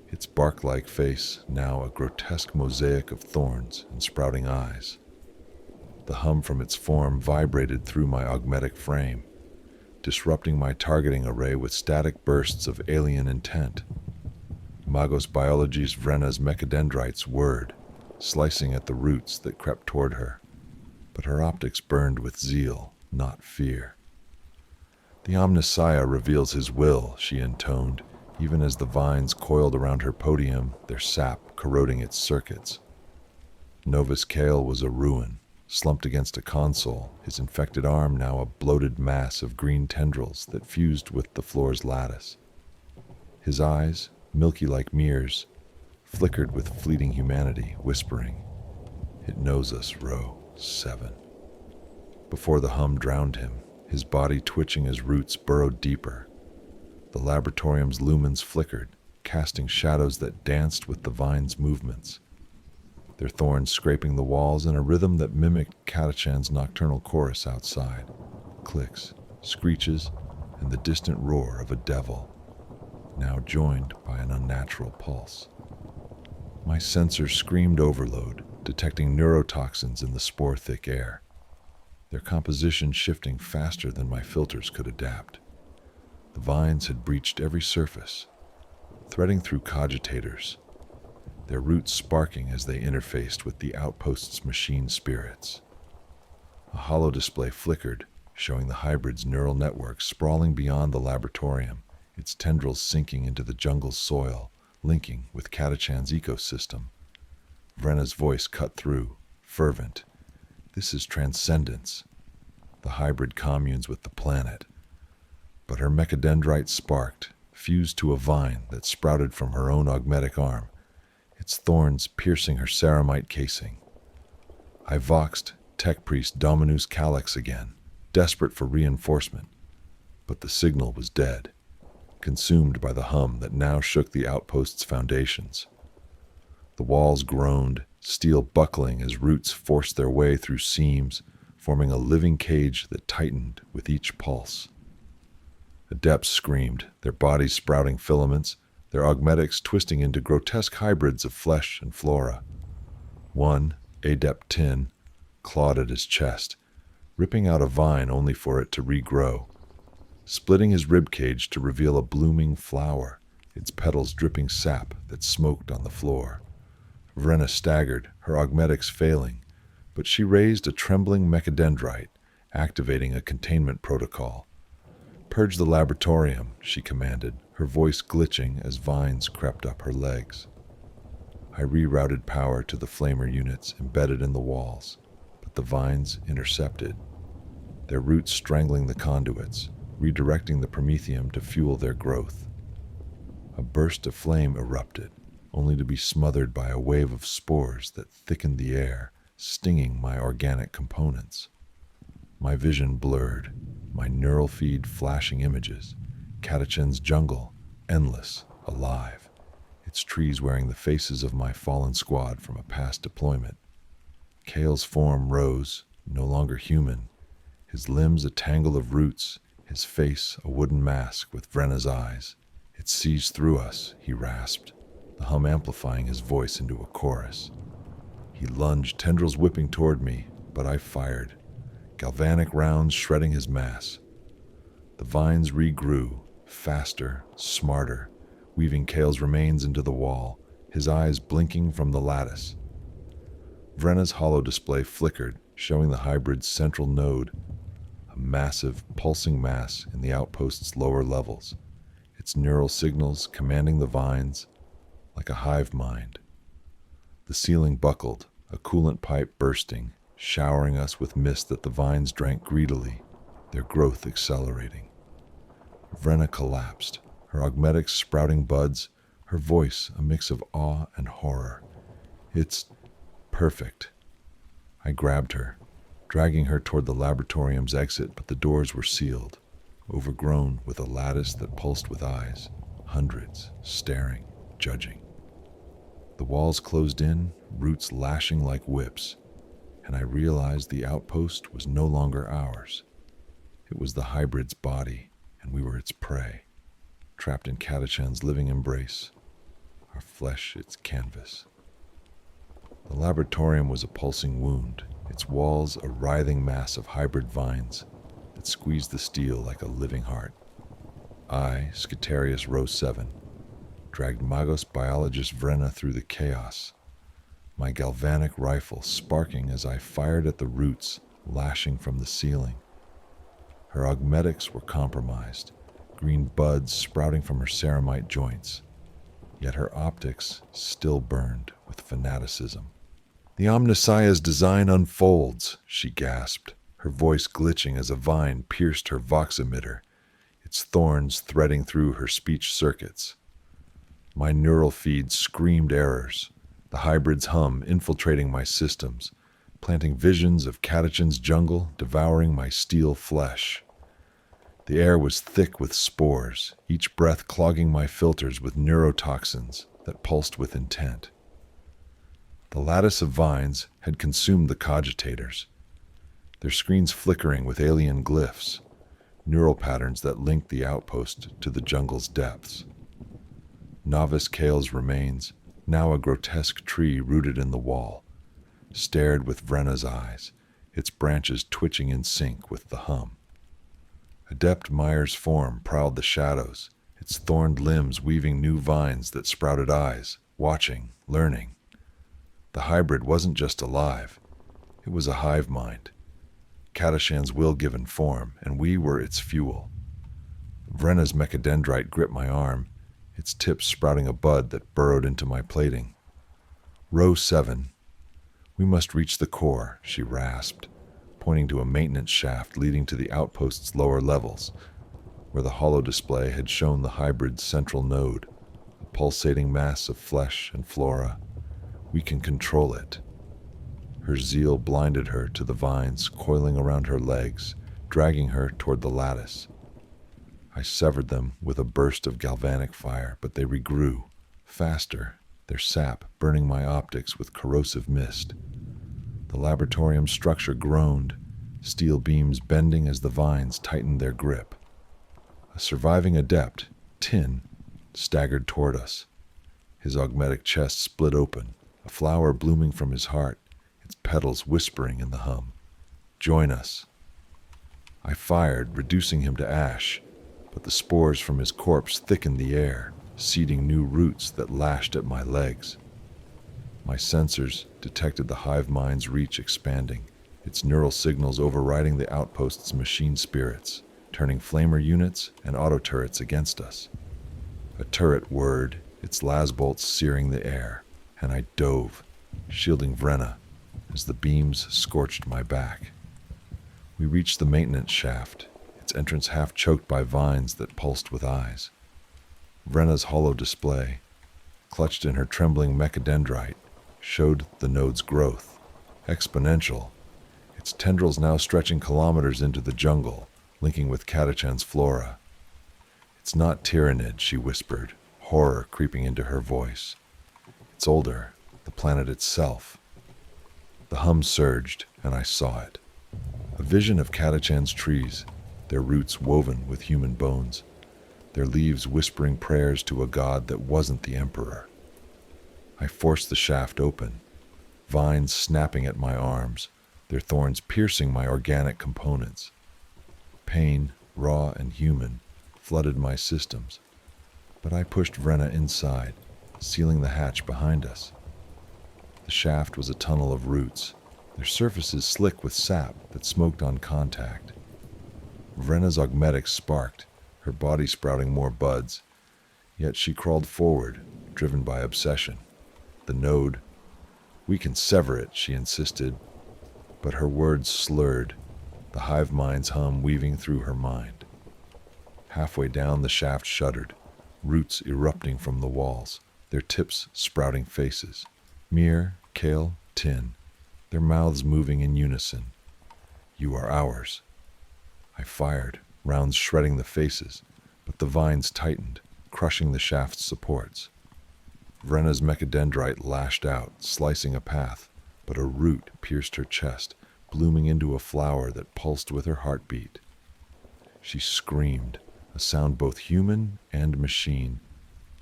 [SPEAKER 1] its bark-like face now a grotesque mosaic of thorns and sprouting eyes. The hum from its form vibrated through my augmetic frame, disrupting my targeting array with static bursts of alien intent. Magos Biology's Vrenna's mechadendrites whirred, slicing at the roots that crept toward her. But her optics burned with zeal, not fear. "The Omnissiah reveals his will," she intoned, even as the vines coiled around her podium, their sap corroding its circuits. Novus Kale was a ruin, slumped against a console, his infected arm now a bloated mass of green tendrils that fused with the floor's lattice. His eyes, milky like mirrors, flickered with fleeting humanity, whispering, "It knows us, Row 7. Before the hum drowned him, his body twitching as roots burrowed deeper. The laboratorium's lumens flickered, casting shadows that danced with the vine's movements, their thorns scraping the walls in a rhythm that mimicked Catachan's nocturnal chorus outside. Clicks, screeches, and the distant roar of a devil, now joined by an unnatural pulse. My sensors screamed overload, detecting neurotoxins in the spore-thick air, their composition shifting faster than my filters could adapt. The vines had breached every surface, threading through cogitators, their roots sparking as they interfaced with the outpost's machine spirits. A hollow display flickered, showing the hybrid's neural network sprawling beyond the laboratorium, its tendrils sinking into the jungle's soil, linking with Catachan's ecosystem. Vrenna's voice cut through, fervent. "This is transcendence. The hybrid communes with the planet." But her mechadendrite sparked, fused to a vine that sprouted from her own augmetic arm, its thorns piercing her ceramite casing. I voxed Tech Priest Dominus Calyx again, desperate for reinforcement, but the signal was dead, consumed by the hum that now shook the outpost's foundations. The walls groaned, steel buckling as roots forced their way through seams, forming a living cage that tightened with each pulse. Adepts screamed, their bodies sprouting filaments, their augmetics twisting into grotesque hybrids of flesh and flora. One, Adept 10, clawed at his chest, ripping out a vine only for it to regrow, splitting his ribcage to reveal a blooming flower, its petals dripping sap that smoked on the floor. Vrenna staggered, her augmetics failing, but she raised a trembling mechadendrite, activating a containment protocol. "Purge the laboratorium," she commanded, her voice glitching as vines crept up her legs. I rerouted power to the flamer units embedded in the walls, but the vines intercepted, their roots strangling the conduits, redirecting the promethium to fuel their growth. A burst of flame erupted, only to be smothered by a wave of spores that thickened the air, stinging my organic components. My vision blurred, my neural feed flashing images, Catachan's jungle, endless, alive, its trees wearing the faces of my fallen squad from a past deployment. Kale's form rose, no longer human, his limbs a tangle of roots, his face a wooden mask with Vrenna's eyes. "It sees through us," he rasped, the hum amplifying his voice into a chorus. He lunged, tendrils whipping toward me, but I fired, galvanic rounds shredding his mass. The vines regrew, faster, smarter, weaving Kale's remains into the wall, his eyes blinking from the lattice. Vrenna's hollow display flickered, showing the hybrid's central node, a massive, pulsing mass in the outpost's lower levels, its neural signals commanding the vines like a hive mind. The ceiling buckled, a coolant pipe bursting, showering us with mist that the vines drank greedily, their growth accelerating. Vrenna collapsed, her augmetics sprouting buds, her voice a mix of awe and horror. "It's perfect." I grabbed her, dragging her toward the laboratorium's exit, but the doors were sealed, overgrown with a lattice that pulsed with eyes, hundreds, staring, judging. The walls closed in, roots lashing like whips, and I realized the outpost was no longer ours. It was the hybrid's body, and we were its prey, trapped in Catachan's living embrace, our flesh its canvas. The laboratorium was a pulsing wound, its walls a writhing mass of hybrid vines that squeezed the steel like a living heart. I, Scutarius Row 7, dragged Magos biologist Vrenna through the chaos, my galvanic rifle sparking as I fired at the roots lashing from the ceiling. Her augmetics were compromised, green buds sprouting from her ceramite joints, yet her optics still burned with fanaticism. "The Omnissiah's design unfolds," she gasped, her voice glitching as a vine pierced her vox emitter, its thorns threading through her speech circuits. My neural feed screamed errors, the hybrid's hum infiltrating my systems, planting visions of Catachan's jungle devouring my steel flesh. The air was thick with spores, each breath clogging my filters with neurotoxins that pulsed with intent. The lattice of vines had consumed the cogitators, their screens flickering with alien glyphs, neural patterns that linked the outpost to the jungle's depths. Novice Kale's remains, now a grotesque tree rooted in the wall, stared with Vrenna's eyes, its branches twitching in sync with the hum. Adept Meyer's form prowled the shadows, its thorned limbs weaving new vines that sprouted eyes, watching, learning. The hybrid wasn't just alive, it was a hive mind. Catachan's will-given form, and we were its fuel. Vrenna's mechadendrite gripped my arm, its tips sprouting a bud that burrowed into my plating. "Row 7. We must reach the core," she rasped, pointing to a maintenance shaft leading to the outpost's lower levels, where the holodisplay had shown the hybrid's central node, a pulsating mass of flesh and flora. "We can control it." Her zeal blinded her to the vines coiling around her legs, dragging her toward the lattice. I severed them with a burst of galvanic fire, but they regrew, faster, their sap burning my optics with corrosive mist. The laboratorium structure groaned, steel beams bending as the vines tightened their grip. A surviving adept, Tin, staggered toward us, his augmetic chest split open, a flower blooming from his heart, its petals whispering in the hum. "Join us." I fired, reducing him to ash, but the spores from his corpse thickened the air, seeding new roots that lashed at my legs. My sensors detected the hive mind's reach expanding, its neural signals overriding the outpost's machine spirits, turning flamer units and auto turrets against us. A turret whirred, its lasbolts searing the air, and I dove, shielding Vrenna as the beams scorched my back. We reached the maintenance shaft, its entrance half choked by vines that pulsed with eyes. Vrenna's hollow display, clutched in her trembling mechadendrite, showed the node's growth, exponential, its tendrils now stretching kilometers into the jungle, linking with Catachan's flora. "It's not Tyrannid," she whispered, horror creeping into her voice. "It's older, the planet itself." The hum surged, and I saw it. A vision of Catachan's trees, their roots woven with human bones, their leaves whispering prayers to a god that wasn't the Emperor. I forced the shaft open, vines snapping at my arms, their thorns piercing my organic components. Pain, raw and human, flooded my systems, but I pushed Vrenna inside, sealing the hatch behind us. The shaft was a tunnel of roots, their surfaces slick with sap that smoked on contact. Vrenna's augmetics sparked, her body sprouting more buds, yet she crawled forward, driven by obsession. The node, "We can sever it," she insisted, but her words slurred, the hive mind's hum weaving through her mind. Halfway down, the shaft shuddered, roots erupting from the walls, their tips sprouting faces. Mir, Kale, Tin, their mouths moving in unison. "You are ours." I fired, rounds shredding the faces, but the vines tightened, crushing the shaft's supports. Vrenna's mechadendrite lashed out, slicing a path, but a root pierced her chest, blooming into a flower that pulsed with her heartbeat. She screamed, a sound both human and machine,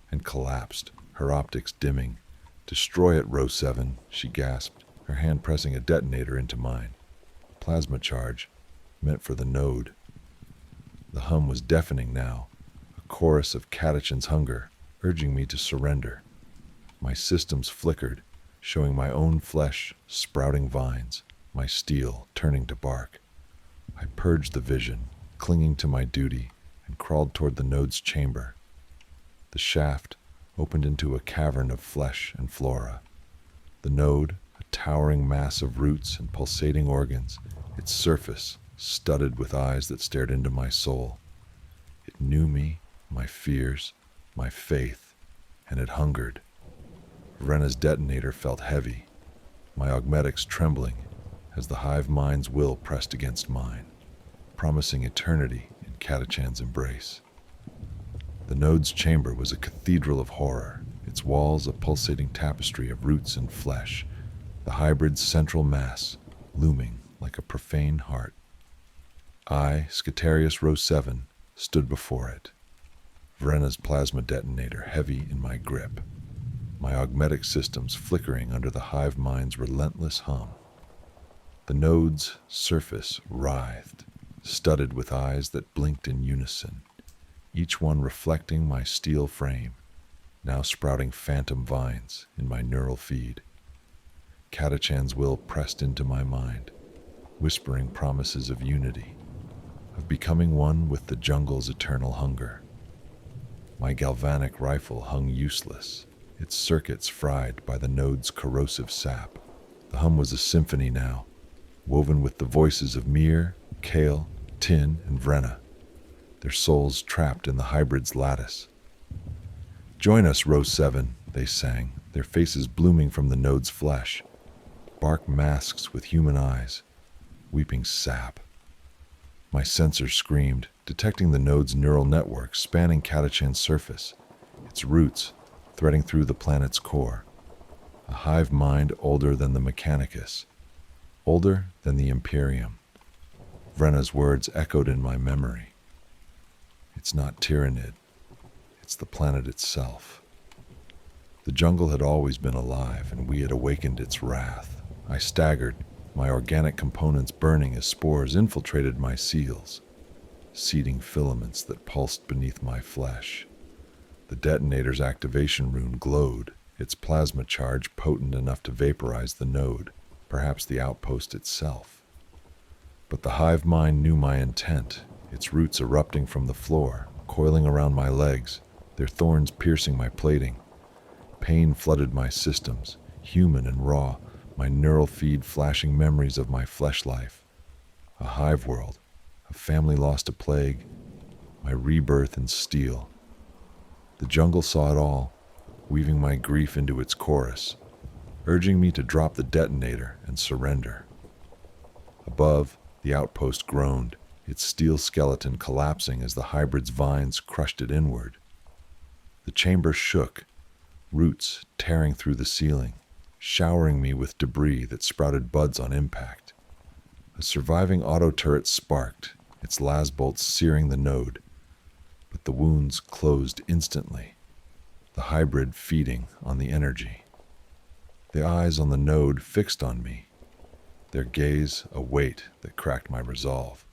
[SPEAKER 1] and collapsed, her optics dimming. "Destroy it, Row 7, she gasped, her hand pressing a detonator into mine. Plasma charge, meant for the node. The hum was deafening now, a chorus of Catachan's hunger, urging me to surrender. My systems flickered, showing my own flesh sprouting vines, my steel turning to bark. I purged the vision, clinging to my duty, and crawled toward the node's chamber. The shaft opened into a cavern of flesh and flora. The node, a towering mass of roots and pulsating organs, its surface studded with eyes that stared into my soul. It knew me, my fears, my faith, and it hungered. Vrenna's detonator felt heavy, my augmetics trembling as the hive mind's will pressed against mine, promising eternity in Catachan's embrace. The node's chamber was a cathedral of horror, its walls a pulsating tapestry of roots and flesh, the hybrid's central mass looming like a profane heart. I, Scatarius Row 7, stood before it, Vrenna's plasma detonator heavy in my grip, my augmetic systems flickering under the hive mind's relentless hum. The node's surface writhed, studded with eyes that blinked in unison, each one reflecting my steel frame, now sprouting phantom vines in my neural feed. Catachan's will pressed into my mind, whispering promises of unity, of becoming one with the jungle's eternal hunger. My galvanic rifle hung useless, its circuits fried by the node's corrosive sap. The hum was a symphony now, woven with the voices of Mir, Kale, Tin, and Vrenna, their souls trapped in the hybrid's lattice. "Join us, Row 7, they sang, their faces blooming from the node's flesh, bark masks with human eyes, weeping sap. My sensors screamed, detecting the node's neural network spanning Catachan's surface, its roots threading through the planet's core. A hive mind older than the Mechanicus, older than the Imperium. Vrenna's words echoed in my memory. It's not Tyrannid, it's the planet itself. The jungle had always been alive, and we had awakened its wrath. I staggered, my organic components burning as spores infiltrated my seals, seeding filaments that pulsed beneath my flesh. The detonator's activation rune glowed, its plasma charge potent enough to vaporize the node, perhaps the outpost itself. But the hive mind knew my intent, its roots erupting from the floor, coiling around my legs, their thorns piercing my plating. Pain flooded my systems, human and raw, my neural feed flashing memories of my flesh life. A hive world, a family lost to plague, my rebirth in steel. The jungle saw it all, weaving my grief into its chorus, urging me to drop the detonator and surrender. Above, the outpost groaned, its steel skeleton collapsing as the hybrid's vines crushed it inward. The chamber shook, roots tearing through the ceiling, showering me with debris that sprouted buds on impact. A surviving auto turret sparked, its lasbolts searing the node, but the wounds closed instantly, the hybrid feeding on the energy. The eyes on the node fixed on me, their gaze a weight that cracked my resolve.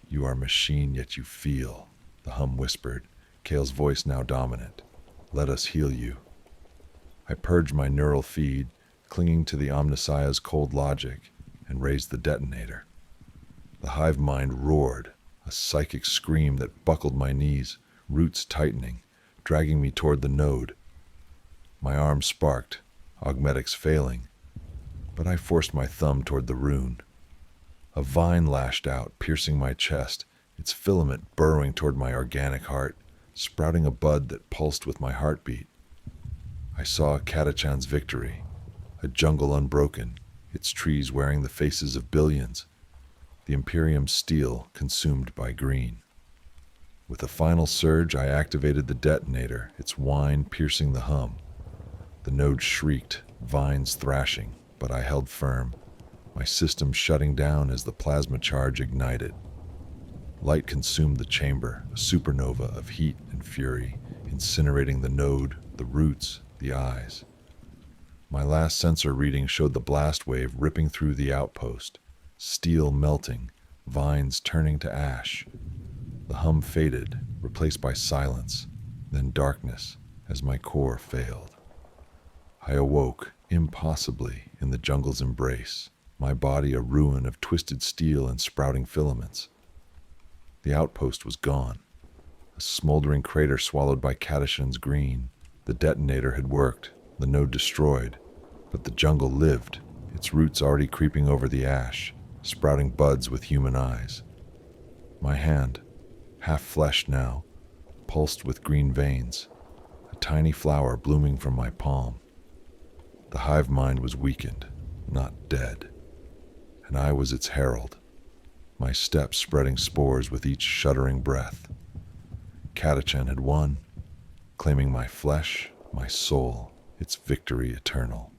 [SPEAKER 1] "You are machine, yet you feel," the hum whispered, Kale's voice now dominant. "Let us heal you." I purged my neural feed, clinging to the Omnissiah's cold logic, and raised the detonator. The hive mind roared, a psychic scream that buckled my knees, roots tightening, dragging me toward the node. My arm sparked, augmetics failing, but I forced my thumb toward the rune. A vine lashed out, piercing my chest, its filament burrowing toward my organic heart, sprouting a bud that pulsed with my heartbeat. I saw Catachan's victory, a jungle unbroken, its trees wearing the faces of billions, the Imperium's steel consumed by green. With a final surge, I activated the detonator, its whine piercing the hum. The node shrieked, vines thrashing, but I held firm, my system shutting down as the plasma charge ignited. Light consumed the chamber, a supernova of heat and fury, incinerating the node, the roots, the eyes. My last sensor reading showed the blast wave ripping through the outpost, steel melting, vines turning to ash. The hum faded, replaced by silence, then darkness as my core failed. I awoke, impossibly in the jungle's embrace, my body a ruin of twisted steel and sprouting filaments. The outpost was gone, a smoldering crater swallowed by Catachan's green. The detonator had worked, the node destroyed, but the jungle lived, its roots already creeping over the ash, sprouting buds with human eyes. My hand, half flesh now, pulsed with green veins, a tiny flower blooming from my palm. The hive mind was weakened, not dead, and I was its herald, my steps spreading spores with each shuddering breath. Catachan had won, claiming my flesh, my soul, its victory eternal.